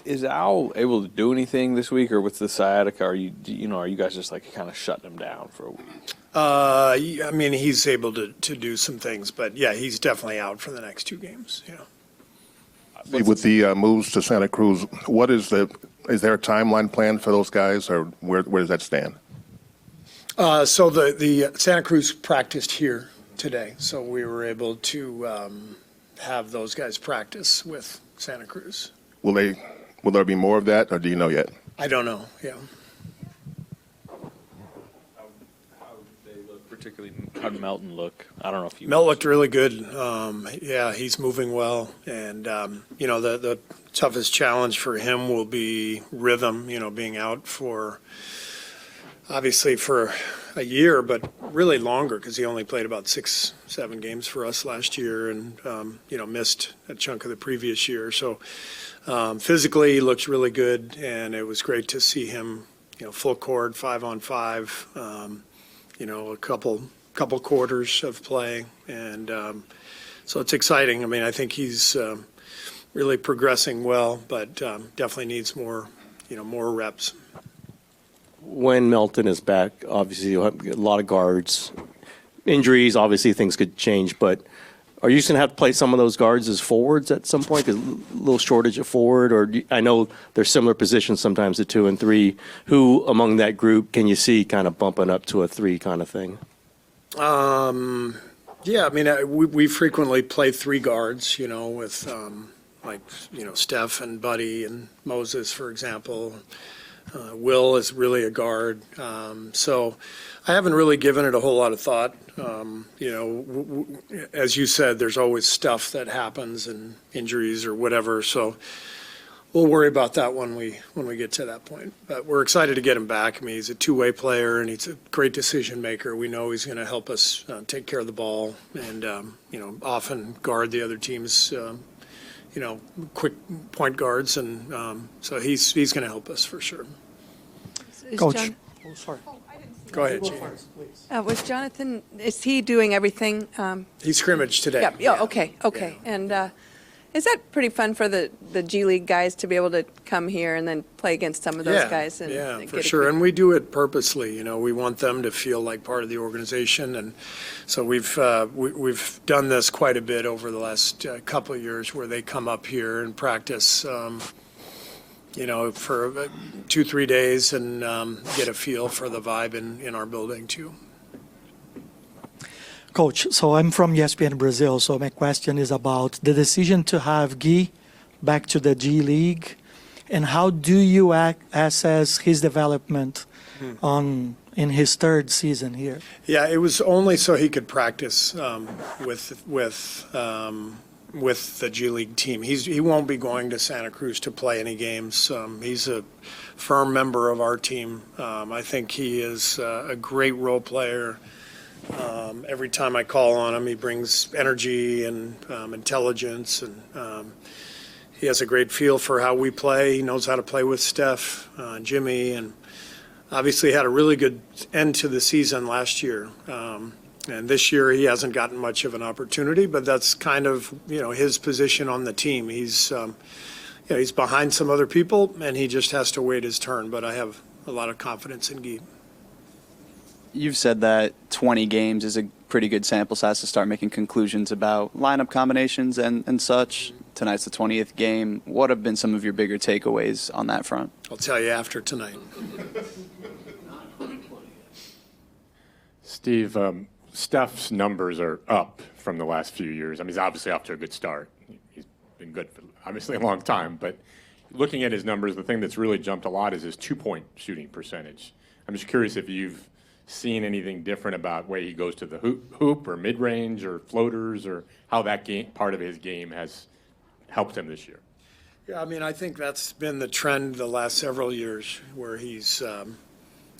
Is Al able to do anything this week, or with the sciatica? Are you guys just like kind of shutting him down for a week? I mean, he's able to do some things, but yeah, he's definitely out for the next 2 games. Yeah. With the moves to Santa Cruz, is there a timeline plan for those guys, or where does that stand? So the Santa Cruz practiced here today, so we were able to have those guys practice with Santa Cruz. Will there be more of that, or do you know yet? I don't know. Yeah. How did they look, particularly how did Melton look? I don't know if you. Mel looked really good. Yeah, he's moving well, and the toughest challenge for him will be rhythm. Being out for obviously for a year, but really longer because he only played about 6-7 games for us last year, and missed a chunk of the previous year. So physically, he looks really good, and it was great to see him, full court, 5-on-5. A couple quarters of play, and so it's exciting. I mean, I think he's really progressing well, but definitely needs more reps. When Melton is back, obviously you'll have a lot of guards. Injuries, obviously things could change, but are you just going to have to play some of those guards as forwards at some point? 'Cause a little shortage of forward, or I know there's similar positions sometimes at 2 and 3. Who among that group can you see kind of bumping up to a 3 kind of thing? Yeah, I mean, we frequently play 3 guards, with Steph and Buddy and Moses, for example. Will is really a guard. So I haven't really given it a whole lot of thought. As you said, there's always stuff that happens and injuries or whatever. So we'll worry about that when we get to that point. But we're excited to get him back. I mean, he's a 2-way player, and he's a great decision maker. We know he's going to help us take care of the ball and, often guard the other team's, quick point guards. And so he's going to help us for sure. Coach. Oh, sorry. Go ahead, Gene. Was Jonathan, is he doing everything? He scrimmaged today. Yeah, okay. And is that pretty fun for the G League guys to be able to come here and then play against some of those guys? And yeah, get for sure. And we do it purposely. We want them to feel like part of the organization. And so we've done this quite a bit over the last couple of years, where they come up here and practice, for 2-3 days and get a feel for the vibe in our building too. Coach, so I'm from ESPN Brazil, so my question is about the decision to have Gui back to the G League, and how do you assess his development in his 3rd season here? Yeah, it was only so he could practice with the G League team. He won't be going to Santa Cruz to play any games. He's a firm member of our team. I think he is a great role player. Every time I call on him, he brings energy and intelligence, and he has a great feel for how we play. He knows how to play with Steph, Jimmy, and obviously had a really good end to the season last year. And this year he hasn't gotten much of an opportunity, but that's kind of his position on the team. He's behind some other people, and he just has to wait his turn. But I have a lot of confidence in Guy. You've said that 20 games is a pretty good sample size to start making conclusions about lineup combinations and such. Tonight's the 20th game. What have been some of your bigger takeaways on that front? I'll tell you after tonight. Steve, Steph's numbers are up from the last few years. I mean, he's obviously off to a good start. He's been good for obviously a long time. But looking at his numbers, the thing that's really jumped a lot is his 2-point shooting percentage. I'm just curious if you've seen anything different about where he goes to the hoop or mid-range or floaters, or how that part of his game has helped him this year. Yeah, I mean, I think that's been the trend the last several years, where he's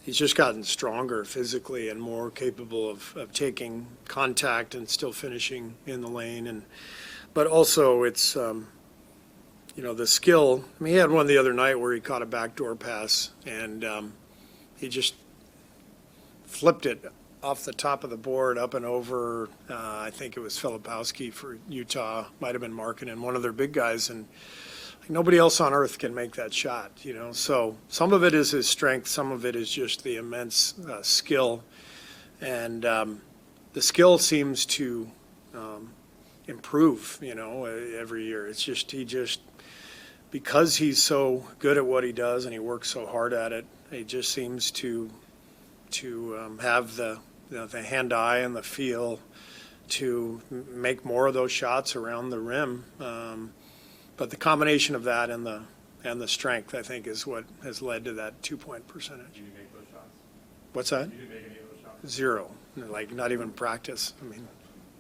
just gotten stronger physically and more capable of taking contact and still finishing in the lane. But also it's, the skill. I mean, he had one the other night where he caught a backdoor pass, and he just flipped it off the top of the board up and over. I think it was Filipowski for Utah, might have been Markkanen, one of their big guys, and nobody else on earth can make that shot, So some of it is his strength, some of it is just the immense skill. And the skill seems to improve, every year. It's just, because he's so good at what he does and he works so hard at it, he just seems to have the hand-eye and the feel to make more of those shots around the rim. But the combination of that and the strength, I think, is what has led to that 2-point percentage. Did you make those shots? What's that? You didn't make any of those shots? Zero. Like, not even practice. I mean,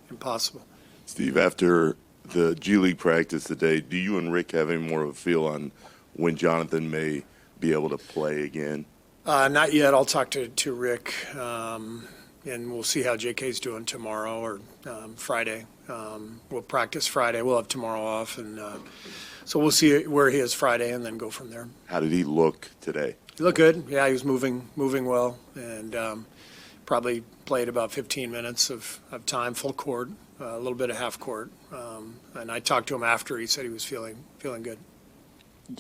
impossible. Steve, after the G League practice today, do you and Rick have any more of a feel on when Jonathan may be able to play again? Not yet. I'll talk to Rick, and we'll see how JK's doing tomorrow or Friday. We'll practice Friday. We'll have tomorrow off, and so we'll see where he is Friday and then go from there. How did he look today? He looked good. Yeah, he was moving well, and probably played about 15 minutes of time, full court, a little bit of half court. And I talked to him after. He said he was feeling good.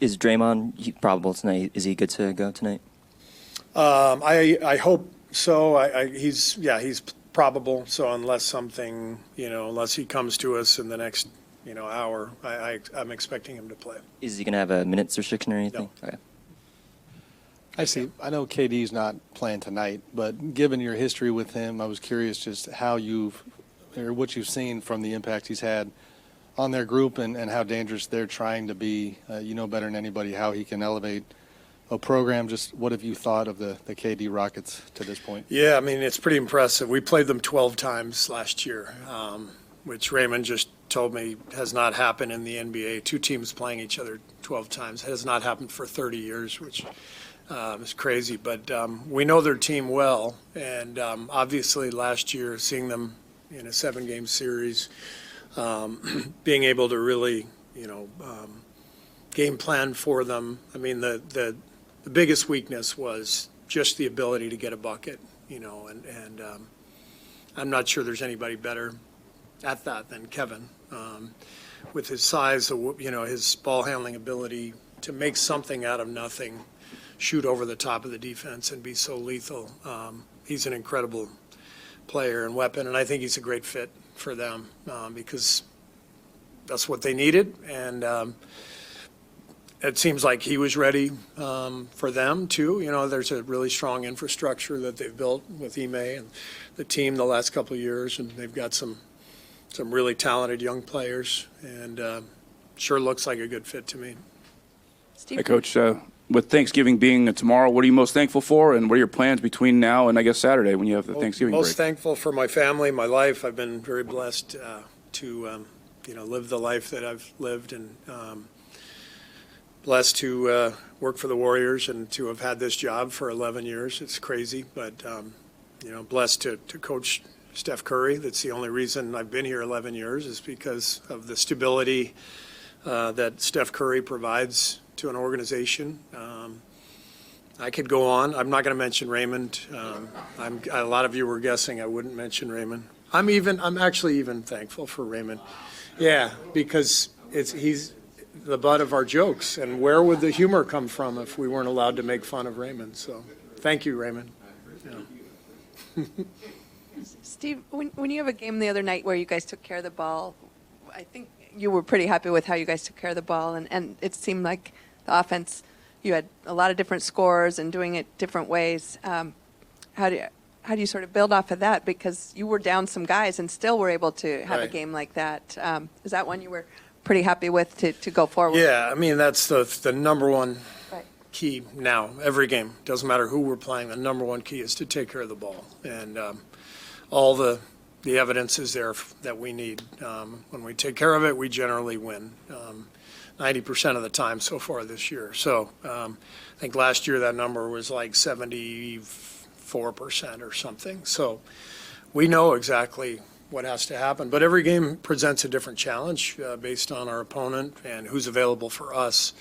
Is Draymond probable tonight? Is he good to go tonight? I hope so. He's probable. So unless something, unless he comes to us in the next, hour, I'm expecting him to play. Is he going to have a minutes restriction or anything? No. Okay. I know KD's not playing tonight, but given your history with him, I was curious just what you've seen from the impact he's had on their group and how dangerous they're trying to be. You know better than anybody how he can elevate a program. Just what have you thought of the KD Rockets to this point? Yeah, I mean, it's pretty impressive. We played them 12 times last year, which Raymond just told me has not happened in the NBA. Two teams playing each other 12 times. It has not happened for 30 years, which is crazy. But we know their team well, and obviously last year, seeing them in a 7-game series, being able to really, game plan for them. I mean, the biggest weakness was just the ability to get a bucket, and I'm not sure there's anybody better at that than Kevin. With his size, his ball handling ability to make something out of nothing, shoot over the top of the defense and be so lethal. He's an incredible player and weapon, and I think he's a great fit for them because that's what they needed, and it seems like he was ready for them too. There's a really strong infrastructure that they've built with Ime and the team the last couple of years, and they've got some really talented young players, and sure looks like a good fit to me. Steve? Hey, Coach. With Thanksgiving being tomorrow, what are you most thankful for, and what are your plans between now and, I guess, Saturday when you have the Thanksgiving break? Most thankful for my family, my life. I've been very blessed to live the life that I've lived, and blessed to work for the Warriors and to have had this job for 11 years. It's crazy, but blessed to coach Steph Curry. That's the only reason I've been here 11 years is because of the stability that Steph Curry provides to an organization. I could go on. I'm not going to mention Raymond. A lot of you were guessing I wouldn't mention Raymond. I'm actually even thankful for Raymond. Yeah, because he's the butt of our jokes, and where would the humor come from if we weren't allowed to make fun of Raymond? So, thank you, Raymond. Yeah. Steve, when you have a game the other night where you guys took care of the ball, I think you were pretty happy with how you guys took care of the ball, and it seemed like the offense, you had a lot of different scorers and doing it different ways. How do you sort of build off of that? Because you were down some guys and still were able to have a game like that. Is that one you were pretty happy with to go forward? Yeah, I mean, that's the number one key now. Every game, doesn't matter who we're playing, the number one key is to take care of the ball. And all the evidence is there that we need. When we take care of it, we generally win. 90% of the time so far this year. So I think last year that number was like 74% or something. So we know exactly what has to happen. But every game presents a different challenge based on our opponent and who's available for us.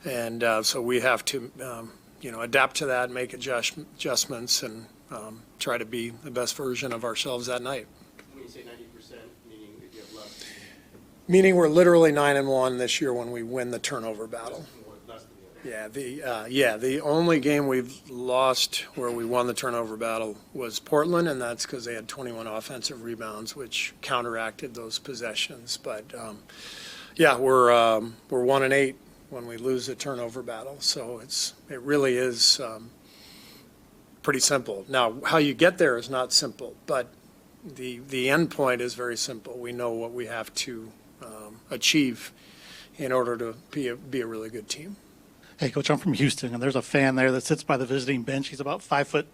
And so we have to, adapt to that, make adjustments, and try to be the best version of ourselves that night. When you say 90%, meaning if you have less? Meaning we're literally 9-1 this year when we win the turnover battle. Yeah, the only game we've lost where we won the turnover battle was Portland, and that's because they had 21 offensive rebounds, which counteracted those possessions. But yeah, we're 1-8 when we lose the turnover battle. So it really is pretty simple. Now, how you get there is not simple, but the end point is very simple. We know what we have to achieve in order to be a really good team. Hey, Coach, I'm from Houston, and there's a fan there that sits by the visiting bench. He's about 5'0",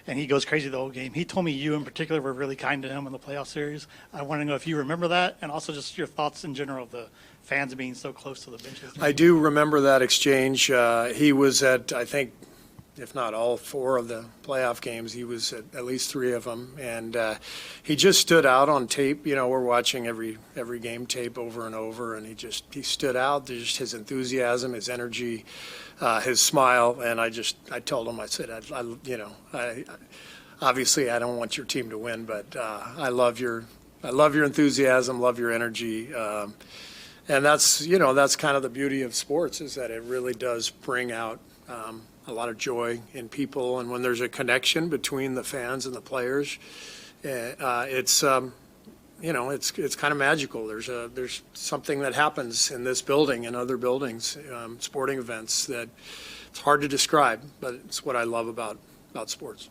and he goes crazy the whole game. He told me you, in particular, were really kind to him in the playoff series. I want to know if you remember that, and also just your thoughts in general of the fans being so close to the benches. I do remember that exchange. He was at, I think, if not all 4 of the playoff games, he was at least 3 of them, and he just stood out on tape. You know, we're watching every game tape over and over, and he stood out. There's just his enthusiasm, his energy, his smile, and I told him, I said, obviously I don't want your team to win, but I love your enthusiasm, love your energy, and that's kind of the beauty of sports, is that it really does bring out a lot of joy in people, and when there's a connection between the fans and the players, it's kind of magical. There's something that happens in this building and other buildings, sporting events, that it's hard to describe, but it's what I love about sports.